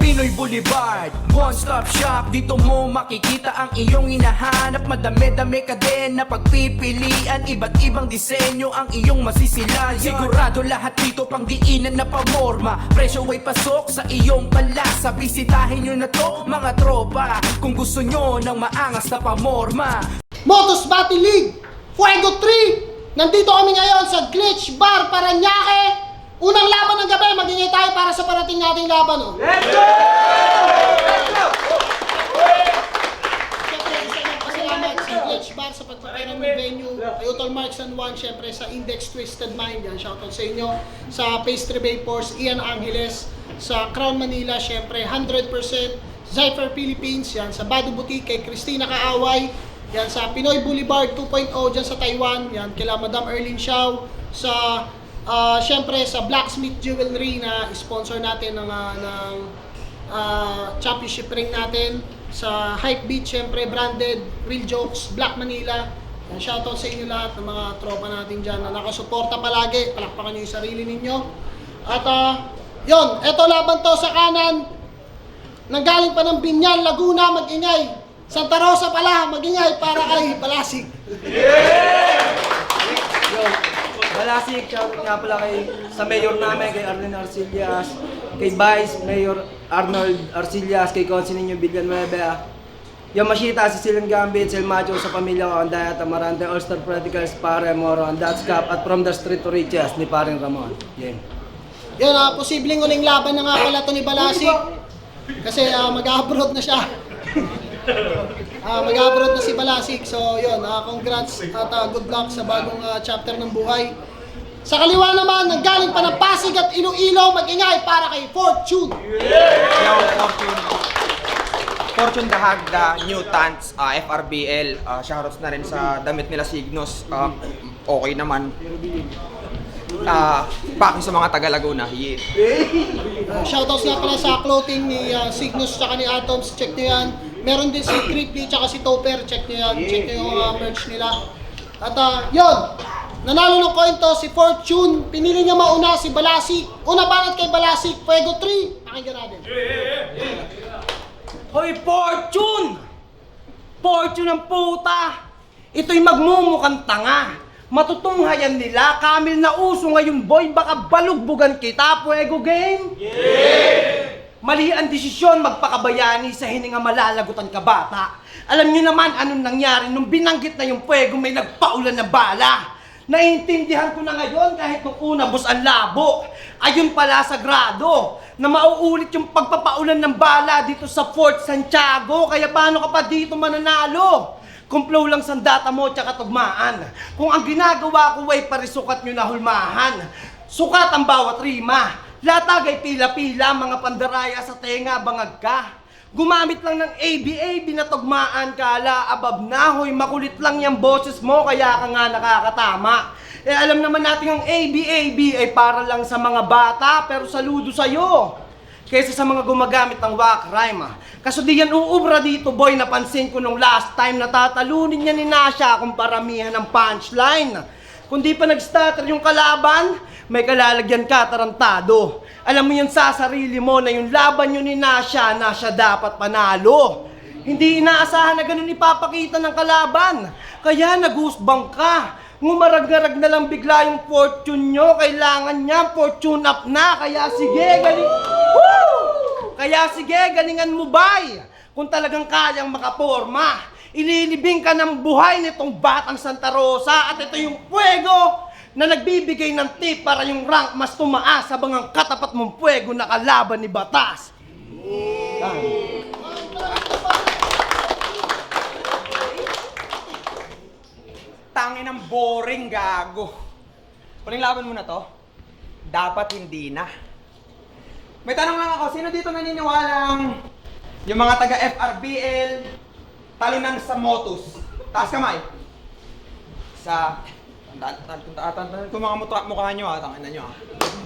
Pinoy Boulevard, one-stop shop. Dito mo makikita ang iyong hinahanap. Madami-dami ka din na pagpipilian. Iba't ibang disenyo ang iyong masisilayan. Sigurado lahat dito pang diinan na pamorma. Presyo ay pasok sa iyong panlasa. Bisitahin nyo na to mga tropa, kung gusto nyo ng maangas na pamorma. Motos Battle League Fuego 3. Nandito kami ngayon sa Glitch Bar, Parañaque. Unang laban ng gabi, magingay tayo para sa parating nating laban. Oh. Let's go! Let's go! Siyempre, isa ng pasalamat sa Glitch Bar sa pagpapairam ng venue. Kay Utol Marks and Juan, siyempre sa Index Twisted Mind. Yan, shoutout sa inyo. Sa Pastry Vapors, Ian Angeles. Sa Crown Manila, siyempre 100%. Zypher Philippines, yan. Sa Badu Boutique, kay Christina Kaaway. Yan, sa Pinoy Boulevard 2.0 dyan sa Taiwan. Yan, kila Madam Erlyn Xiao. Sa siyempre sa Blacksmith Jewelry na sponsor natin ng championship ring natin. Sa Hype Beat, siyempre branded, Real Jokes, Black Manila. Yan, shoutout sa inyo lahat ng mga tropa natin dyan na nakasuporta palagi. Palakpakan nyo yung sarili ninyo. At yun, eto laban to sa kanan. Nanggaling pa ng Binyan, Laguna, mag-ingay. Santa Rosa pala, mag-ingay para kay Balasig. Balasig, shoutout nga pala sa mayor namin, kay Arlen Arcillas, kay Vice Mayor Arnold Arcillas, kay Consininho Villanueva, Yamashita, Sicilian Gambit, Sel Macho, sa pamilya ko, Andaya, Tamarante, All-Star Predicals, Pare, Moro, and That's Cup, at From the Street to Riches, ni Paring Ramon. Yan. Yun, posibleng uling laban na nga pala to ni Balasig. Kasi mag-abroad na siya. Mag-abroad na si Balasig. So yun, congrats at good luck sa bagong chapter ng buhay. Sa kaliwa naman, nanggaling pa ng Pasig at Iloilo, mag-ingay para kay Fortune. Yo, Fortune Dahagda, Newtons, FRBL, shoutouts na rin sa damit nila Signos, okay naman. Paki sa mga taga Laguna. Yeah. Shoutouts nga pala sa clothing ni Signos at ni Atoms, check nyo yan. Meron din si Creepy at si Topper, check nyo yan. Check nyo yung merch nila. At yun, nanalo ng coin to si Fortune. Pinili niya mauna si Balasig. Una banat kay Balasig, Fuego 3. Pakinggan natin. Hoy, Fortune! Fortune ang puta! Ito'y magmumukhang tanga. Matutunghayan nila, Camel na uso ngayon boy, baka balugbugan kita, Fuego game? Yeah! Mali ang desisyon magpakabayani sa hininga malalagutan ka bata. Alam niyo naman anong nangyari nung binanggit na yung Fuego may nagpaulan na bala. Naiintindihan ko na ngayon kahit nung una bus ang labo. Ayun pala sagrado na mauulit yung pagpapaulan ng bala dito sa Fort Santiago. Kaya paano ka pa dito mananalo? Kung flow lang sandata mo tsaka tugmaan. Kung ang ginagawa ko ay parisukat nyo na hulmahan. Sukat ang bawat rima. Latag ay pila-pila, mga pandaraya sa tenga, bangag ka. Gumamit lang ng ABA, binatugmaan kala, abab na, hoy, makulit lang yung boses mo, kaya ka nga nakakatama. Eh alam naman natin ang ABAB ay para lang sa mga bata, pero saludo sa'yo. Kaysa sa mga gumagamit ng whack rhyme. Kaso di yan uubra dito, boy, napansin ko nung last time na tatalunin niya ni Nasha kung paramihan ng punchline. Kung di pa nag-stutter yung kalaban, may kalalagyan ka tarantado. Alam mo yun sa sarili mo na yung laban yun ni Nasha dapat panalo. Hindi inaasahan na ganun ipapakita ng kalaban. Kaya nag-goosebump ka. Ngumarag-ngarag na lang bigla yung fortune nyo. Kailangan niya, fortune up na. Kaya sige, galingan mo bay. Kung talagang kayang makaporma, ililibing ka ng buhay nitong batang Santa Rosa. At ito yung Fuego na nagbibigay ng tip para yung rank mas tumaas habang ang katapat mong Fuego na kalaban ni Batas. Tangin ng boring, gago. Kuling laban mo na to? Dapat hindi na. May tanong lang ako, sino dito naniniwalang yung mga taga FRBL talunan sa Motus? Taas kamay. Sa kung mga mukha nyo tangin na nyo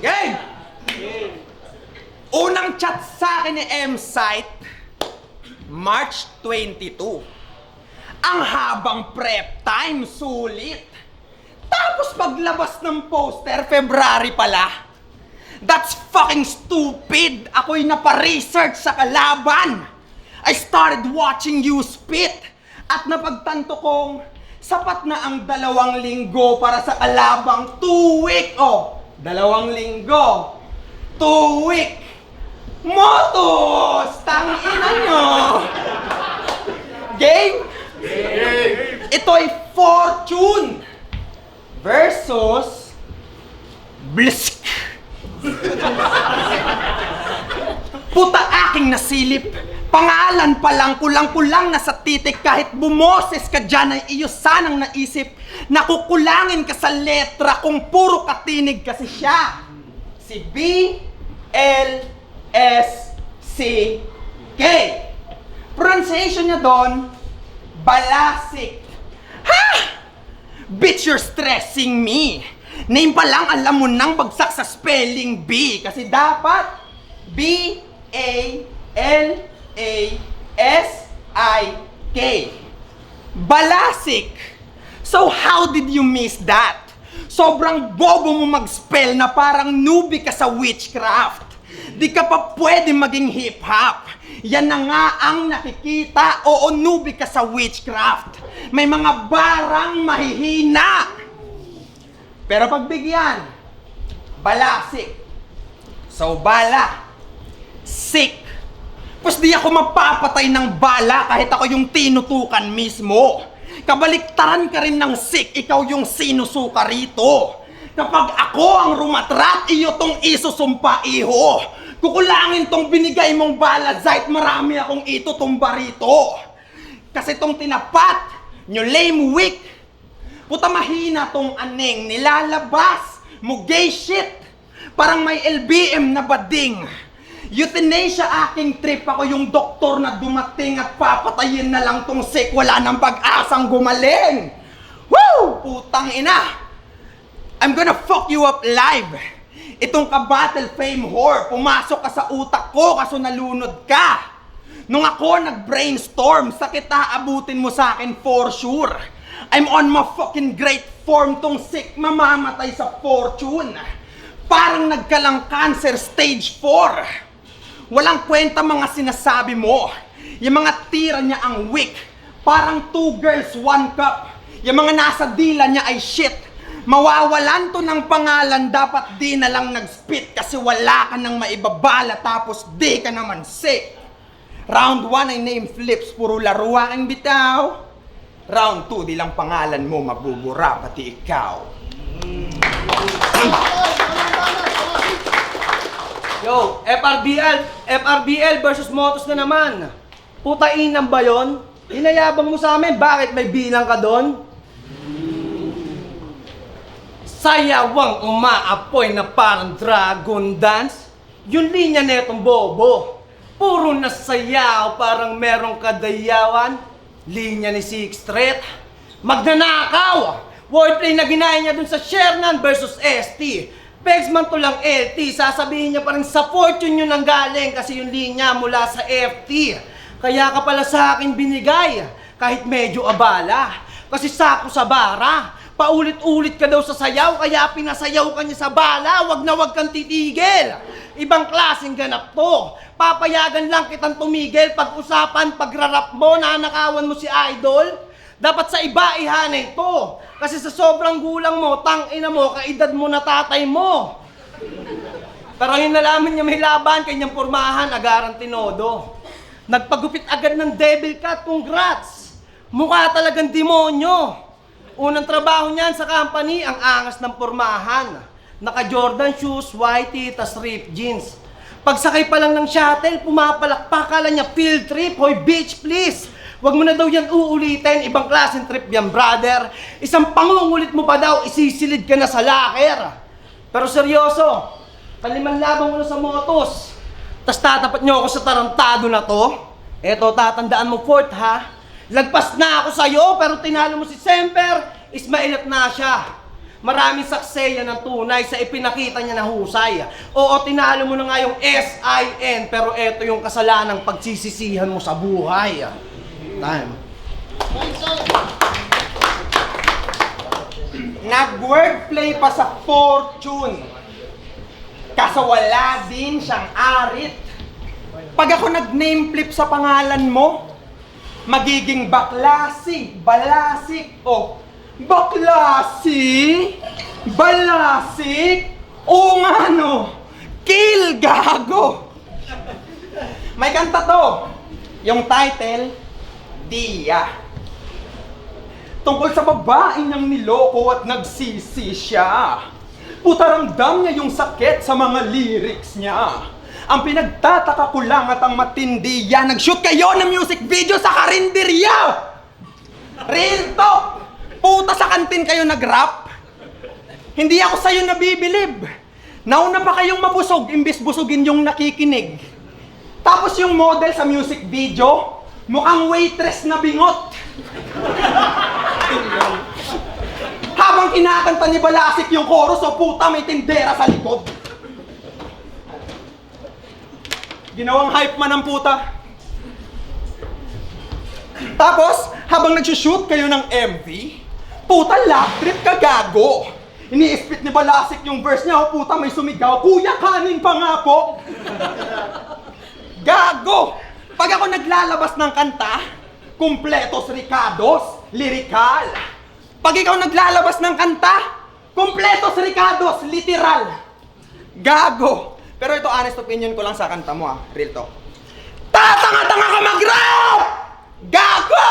Game! Unang chat sa akin ni M-Site, March 22. Ang habang prep time, sulit. Tapos paglabas ng poster, February pala. That's fucking stupid! Ako'y napa-research sa kalaban! I started watching you spit! At napagtanto kong sapat na ang 2 linggo para sa kalabang 2 week! Oh, 2 linggo! 2 week! Motos! Tangina nyo! Game? Ito ay Fortune versus Blisk. Puta aking nasilip. Pangalan pa lang, kulang-kulang na sa titik. Kahit bumoses ka dyan ay iyo sanang naisip na kukulangin ka sa letra kung puro katinig kasi siya. Si B-L-S-C-K. Pronunciation niya doon, Balasik. Ha! Bitch, you're stressing me. Name pa lang alam mo nang bagsak sa spelling B. Kasi dapat B-A-L-A-S-I-K. Balasik. So how did you miss that? Sobrang bobo mo mag-spell na parang newbie ka sa witchcraft. Di ka pa pwede maging hip-hop. Yan na nga ang nakikita. Oo, newbie ka sa witchcraft. May mga barang mahihina. Pero pagbigyan, balasik. So, bala. Sick. Pues di ako mapapatay ng bala kahit ako yung tinutukan mismo. Kabaliktaran ka rin ng sick, ikaw yung sinusuka rito. Kapag ako ang rumatrat, iyo tong isusumpa, iho. Kukulangin tong binigay mong bala, Zait, marami akong itutumba rito. Kasi tong tinapat, nyo lame weak. Puta mahina tong aneng, nilalabas, mo gay shit. Parang may LBM na bading. Euthanasia aking trip, ako yung doktor na dumating at papatayin na lang tong sick, wala nang pag-asang gumaling. Woo! Putang ina! I'm gonna fuck you up live. Itong ka-battle fame whore, pumasok ka sa utak ko kaso nalunod ka. Nung ako nag-brainstorm, sakit aabutin mo sa akin for sure. I'm on my fucking great form, tong sick mamamatay sa fortune. Parang nagkalang cancer stage 4. Walang kwenta mga sinasabi mo. Yung mga tira niya ang weak. Parang 2 girls, 1 cup. Yung mga nasa dila niya ay shit. Mawawalan to ng pangalan, dapat di na lang nag-spit kasi wala ka nang maibabala tapos di ka naman sick. Round 1 ay name flips, puro laro aking bitaw. Round 2, di lang pangalan mo mabubura, pati ikaw. Yo, FRBL versus Motos na naman. Putainang ba yun? Inayabang mo sa amin, bakit may bilang ka doon? Sayawang umaapoy na parang dragon dance. Yung linya netong bobo. Puro nasayaw, parang merong kadayawan. Linya ni Sixth Street. Magnanakaw! Wordplay na ginaya niya dun sa Shernan versus ST. Pegs man to lang LT, sasabihin niya pa rin sa Fortune yun ang galing kasi yung linya mula sa FT. Kaya ka pala sa akin binigay, kahit medyo abala. Kasi sako sa bara. Paulit-ulit ka daw sa sayaw, kaya pinasayaw ka niya sa bala, wag na wag kang titigil. Ibang klaseng ganap to. Papayagan lang kitang tumigil pag-usapan, pagrarap mo, nanakawan mo si Idol. Dapat sa iba ihanay to. Kasi sa sobrang gulang mo, tangina mo, kaedad mo na tatay mo. Pero yun nalaman niya may laban, kanyang pormahan, agarang tinodo. Nagpagupit agad ng devil cat, congrats. Mukha talagang demonyo. Unang trabaho niyan sa company, ang angas ng pormahan. Naka-Jordan shoes, whitey, tas ripped jeans. Pagsakay pa lang ng shuttle, pumapalakpak, kala niya field trip. Hoy, bitch, please! Wag mo na daw yan uulitin, ibang klaseng trip yan, brother. Isang pangungulit mo pa daw, isisilid ka na sa locker. Pero seryoso, kaliman labang mo na sa Motos. Tas tatapat niyo ako sa tarantado na to. Eto, tatandaan mo, Fort, ha? Lagpas na ako sa'yo, pero tinalo mo si Semper, Ismailat na siya. Maraming sakseya ng tunay sa ipinakita niya na husay. Oo, tinalo mo na nga yung SIN, pero eto yung kasalanang pagsisisihan mo sa buhay. Time. Nag-wordplay pa sa Fortune. Kaso wala din siyang arit. Pag ako nag-name flip sa pangalan mo, magiging Baklasi, Balasik, o Baklasi, Balasik, o nga no, Kill, gago. May kanta to, yung title, Dia. Tungkol sa babaeng niyang niloko at nagsisi siya. Putaramdam niya yung sakit sa mga lyrics niya. Ang pinagtataka ko lang at ang matindi yan, nag-shoot kayo ng music video sa karinderya! Real talk! Puta sa kantin kayo nag-rap? Hindi ako sa'yo nabibilib. Nauna pa kayong mabusog, imbis busugin yung nakikinig. Tapos yung model sa music video, mukhang waitress na bingot. Habang kinakanta ni Balasik yung chorus, o puta may tindera sa likod. Ginawang hype man ang puta. Tapos, habang nagsushoot kayo ng MV, puta love trip ka gago. Ini-spit ni Balasik yung verse niya, o puta may sumigaw, kuya kanin pa nga po. Gago! Pag ako naglalabas ng kanta, kumpletos ricados, lirikal. Pag ikaw naglalabas ng kanta, kumpletos ricados, literal. Gago! Pero ito, honest opinion ko lang sa kanta mo real talk. Tatanga-tanga ka mag-rap! Gago!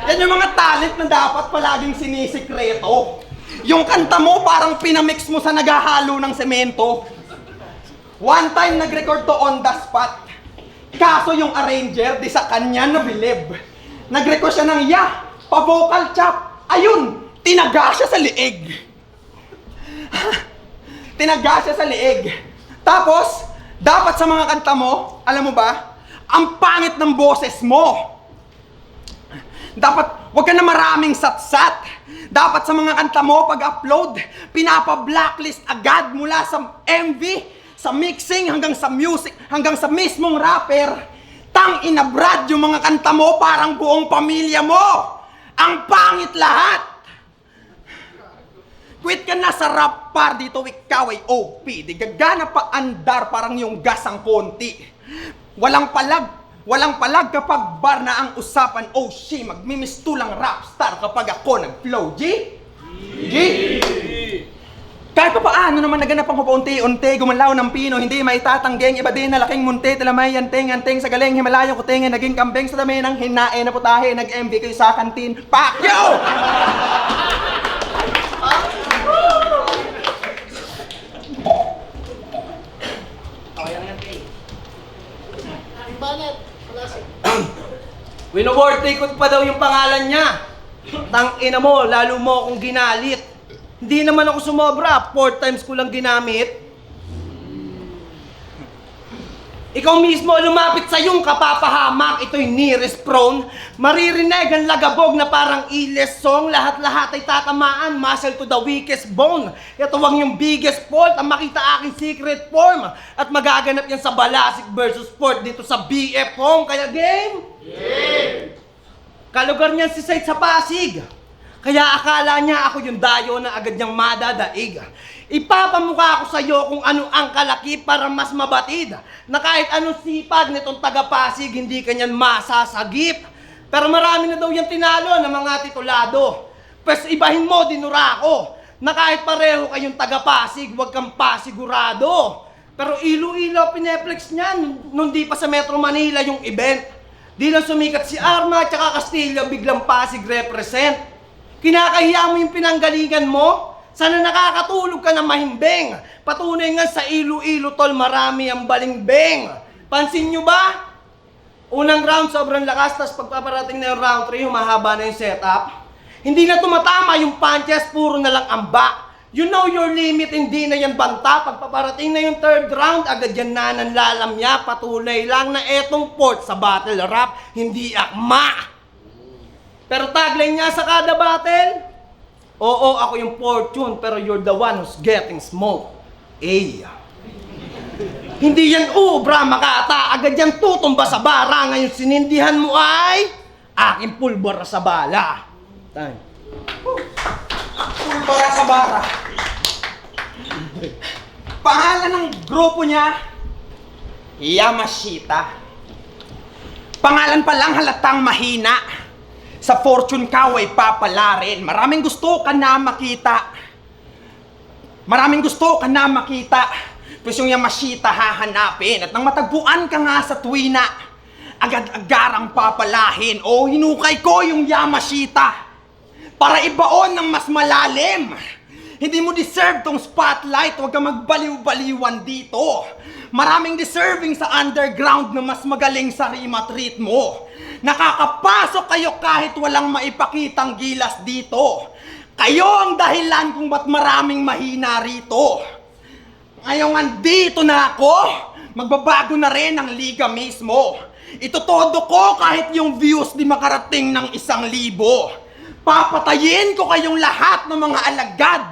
Yan yung mga talent na dapat palaging sinisikreto. Yung kanta mo parang pinamix mo sa naghahalo ng semento. One time nag-record to on the spot. Kaso yung arranger, di sa kanya nabilib. Nag-request siya ng pa-vocal chop. Ayun, tinaga siya sa liig. Tinaga siya sa liig. Tapos, dapat sa mga kanta mo, alam mo ba, ang pangit ng boses mo. Dapat, wag ka na maraming satsat. Dapat sa mga kanta mo, pag-upload, pinapa-blacklist agad mula sa MV, sa mixing, hanggang sa music, hanggang sa mismong rapper. Tang ina Brad, yung mga kanta mo parang buong pamilya mo. Ang pangit lahat. Quit ka na sa rap par, dito ikaw ay OP. Di gagana pa andar parang yung gas ang konti. Walang palag kapag bar na ang usapan. Oh she, magmimistulang rap star kapag ako nag-flow. G? Kahit pa paano naman naganap ang paunti-unti, gumalaw ng pino, hindi maitatanggeng, iba din na laking munti, talamay, anteng sa galing, Himalayang kutingin, naging kambing sa dami ng hinae na putahe, nag-MV kayo sa kantin. Fuck you! Banet, Balasik. Winobirthday ko pa daw yung pangalan niya. Tang ina mo, lalo mo akong ginalit. Hindi naman ako sumobra, 4 times ko lang ginamit. Ikaw mismo lumapit sa yung kapapahamak, ito'y nearest prone. Maririnig ang lagabog na parang iles song, lahat-lahat ay tatamaan, muscle to the weakest bone. Ito ang yung biggest fault, ang makita aking secret form. At magaganap yan sa Balasik versus Sport dito sa BF Home. Kaya game? Game! Kalugar niyan si Said sa Pasig. Kaya akala niya ako yung dayo na agad niyang madadaig. Ipapamukha ko sa iyo kung ano ang kalaki para mas mabatid na kahit anong sipag nitong taga-Pasig hindi kanyan masasagip. Pero marami na daw yung tinalo ng mga titulado. Pwes ibahin mo, dinura ko, na kahit pareho kayong taga-Pasig, huwag kang pasigurado. Pero Iloilo pineplex niyan nung di pa sa Metro Manila yung event. Di lang sumikat si Arma at saka Castilla, biglang Pasig represent. Kinakahiya mo yung pinanggalingan mo? Sana nakakatulog ka na mahimbing. Patunay nga sa Iloilo tol, marami ang balingbing. Pansin nyo ba? Unang round sobrang lakas, tas pagpaparating na yung round 3, humahaba na yung setup. Hindi na tumatama yung punches, puro na lang amba. You know your limit, hindi na yan banta. Pagpaparating na yung 3rd round, agad yan na nanlalamya. Patunay lang na etong port sa battle rap, hindi akma. Pero tagline niya sa kada battle, oo, ako yung fortune, pero you're the one who's getting smoke. Hindi yan ubra, makata, agad yan tutumba sa bara. Ngayon sinindihan mo ay aking pulbara sa bala. Pulbara sa bara. Pangalan ng grupo niya, Yamashita. Pangalan pa lang halatang mahina. Sa fortune ka ay papalarin. Maraming gusto ka na makita. Maraming gusto ka na makita. Pues yung Yamashita hahanapin. At nang matagpuan ka nga sa tuwina, agad-agarang papalahin. O hinukay ko yung Yamashita para ibaon ng mas malalim. Hindi mo deserve tong spotlight. Huwag kang magbaliw-baliwan dito. Maraming deserving sa underground na mas magaling sa rima treat mo. Nakakapasok kayo kahit walang maipakitang gilas dito. Kayo ang dahilan kung ba't maraming mahina rito. Ngayon andito na ako. Magbabago na rin ang liga mismo. Itotodo ko kahit yung views di makarating ng 1,000. Papatayin ko kayong lahat ng mga alagad.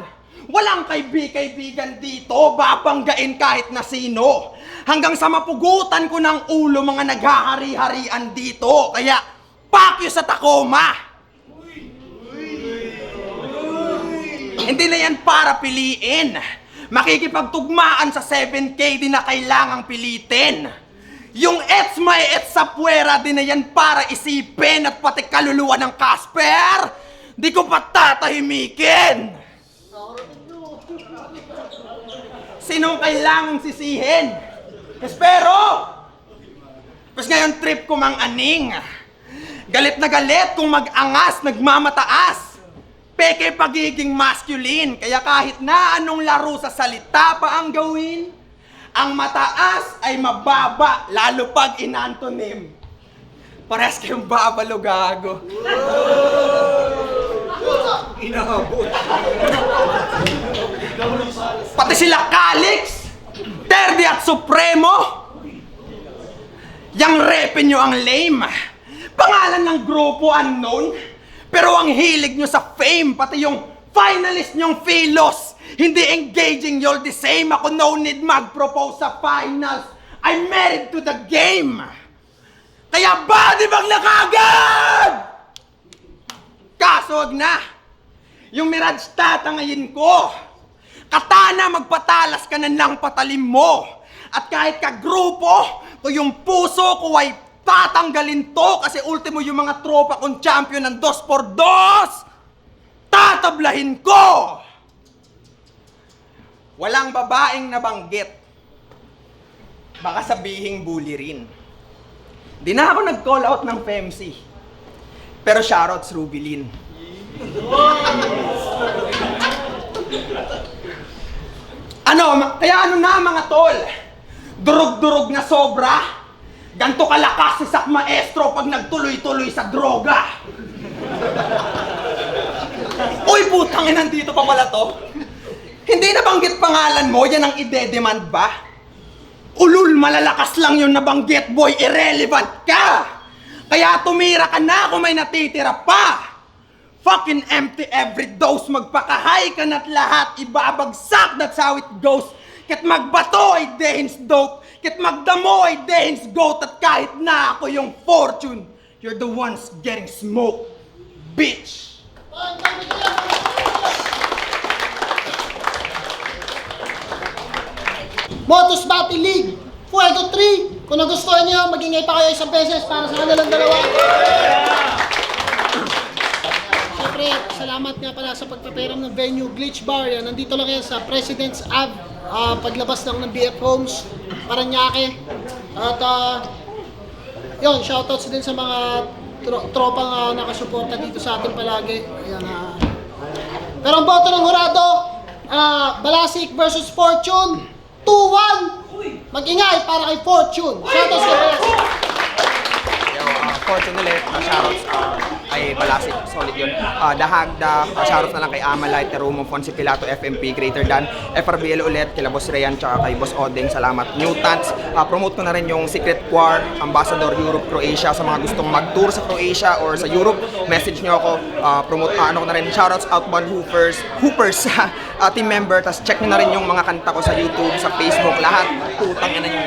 Walang kaibigan dito, babanggain kahit na sino. Hanggang sa mapugutan ko ng ulo mga naghahari-harian dito. Kaya, pakyo sa Tacoma! Hindi na yan para piliin. Makikipagtugmaan sa 7K di na kailangang pilitin. Yung ets may ets sa puwera di na yan para isipin at pati kaluluwa ng Casper. Di ko pa tatahimikin. Sinong kailangang sisihin? Espero! Tapos ngayon trip ko mang aning. Galit na galit kung mag-angas, nagmamataas. Peke pagiging masculine. Kaya kahit na anong laro sa salita pa ang gawin, ang mataas ay mababa, lalo pag inantonym. Parehas kayong babalo, gago. Inahabot. Pati sila Calix, Terdi at Supremo. Yang repin nyo ang lame. Pangalan ng grupo unknown, pero ang hilig nyo sa fame. Pati yung finalist nyong Philos, hindi engaging, you're the same. Ako no need mag-propose sa finals. I'm married to the game. Kaya body bag na kagad! Kaso wag na. Yung Mirage tatangayin ko. Katana, magpatalas ka na ng patalim mo. At kahit kagrupo, to yung puso ko ay tatanggalin to. Kasi ultimo yung mga tropa kong champion ng 2x2, tatablahin ko. Walang babaeng nabanggit. Baka sabihing bully rin. Di na ako nag-call out ng FEMC. Pero shoutouts Rubilin. Kaya ano na mga tol? Durog-durog na sobra? Ganto kalakas si Sak Maestro pag nagtuloy-tuloy sa droga. Uy, putang ina, nandito pa pala to. Hindi nabanggit pangalan mo, yan ang ide-demand ba? Ulul, malalakas lang yung nabanggit, boy, irrelevant ka! Kaya tumira ka na kung may natitira pa! Fucking empty every dose, magpakahay ka na't lahat, ibabagsak, that's how it goes. Kit magbato ay dehins dope, kit magdamo ay dehins goat, at kahit na ako yung fortune, you're the ones getting smoked, bitch! Motos Battle League, Fuego 3. Kung nagustuhan nyo, magingay pa kayo isang beses para sa kanilang dalawa. Siyempre, salamat nga pala sa pagpaperam ng venue, Glitch Bar. Yan, nandito lang yan sa President's Ave, paglabas lang ng BF Homes, Paranaque. At yun, shoutouts din sa mga tropang nakasuporta dito sa atin palagi. Ayan, pero ang boto ng hurado, Balasik versus Fortune, 2-1. Mag-ingay para kay Fortune. Shoutouts kay Balasik. Fortune ulit, shoutouts ay Balasik, solid yun. Dahagda, shoutouts na lang kay Amalite, Terumo, Fonsi Pilato, FMP, Greater Dan, FRBL ulit, kila Boss Rayan, tsaka kay Boss Odeng, salamat. Mutants, promote ko na rin yung Secret War, Ambassador Europe, Croatia, sa mga gustong mag-tour sa Croatia or sa Europe, message nyo ako, promote, ano ko na rin, shoutouts Outbound Hoopers, team member, tas check nyo na rin yung mga kanta ko sa YouTube, sa Facebook, lahat, putang ina nyo.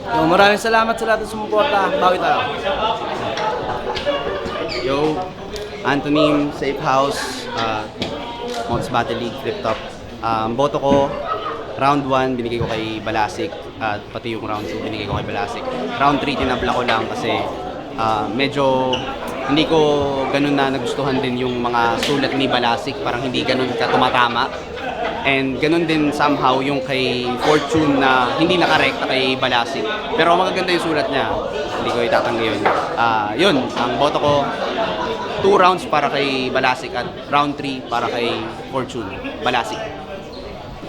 Yo, maraming salamat sa lahat ng sumuporta. Bawi tayo. Yo, Antonym, Safe House, Mods Battle League, Flip Top. Boto ko, round 1 binigay ko kay Balasik at pati yung round 2 binigay ko kay Balasik. Round 3 tinabla ko lang kasi medyo hindi ko ganun na nagustuhan din yung mga sulat ni Balasik, parang hindi ganun ka tumatama. And ganun din somehow yung kay Fortune na hindi nakarekta kay Balasik. Pero magaganda yung sulat niya, hindi ko itatanggi yun. Yun, ang boto ko, 2 rounds para kay Balasik at round 3 para kay Fortune. Balasik.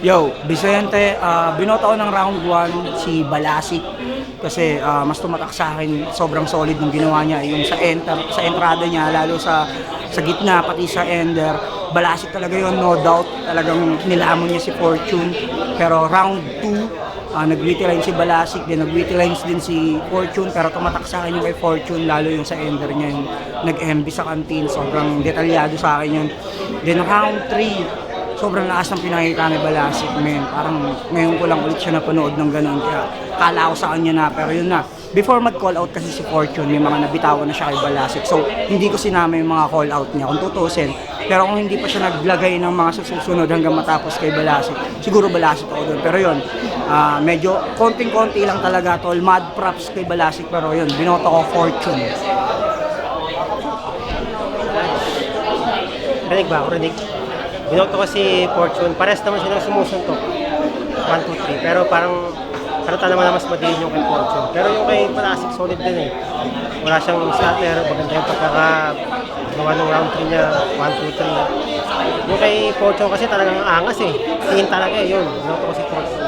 Yo, Vicente, binoto ko ng round 1 si Balasik kasi mas tumatak sa akin, sobrang solid ng ginawa niya yung sa entrada niya, lalo sa gitna pati sa ender. Balasik talaga yun, no doubt, talagang nilamon niya si Fortune. Pero round 2, nag-witty line si Balasik, din nag-witty lines din si Fortune, pero tumatak sa akin yung kay Fortune, lalo yung sa ender niya, yung nag-MB sa canteen, sobrang detalyado sa akin yun. Then round 3, sobrang lakas ng pinakita ni Balasik, men. Parang ngayon ko lang ulit siya napanood ng ganun. Kaya kala ko sa kanya na, pero yun na. Before mag-call out kasi si Fortune, may mga nabitawan na siya kay Balasik. So, hindi ko sinama yung mga call out niya kung tutusin. Pero kung hindi pa siya naglagay ng mga susunod hanggang matapos kay Balasik, siguro Balasik ako doon. Pero yun, medyo konting-konti lang talaga tol. Mad props kay Balasik, pero yun, binoto ko Fortune. Rinig ba ako? Rinig. Binoto ko si Fortune. Pares naman silang sumusuntok. 1, 2, 3. Pero parang karata naman na mas madiin yung kay Fortune. Pero yung kay Balasik solid din eh. Wala siyang starter. Maganda yung pagkakagawa ng round 3 niya. 1, 2, 3. Yung kay Fortune kasi talagang angas eh. Tingin talaga eh yun. Binoto ko si Fortune.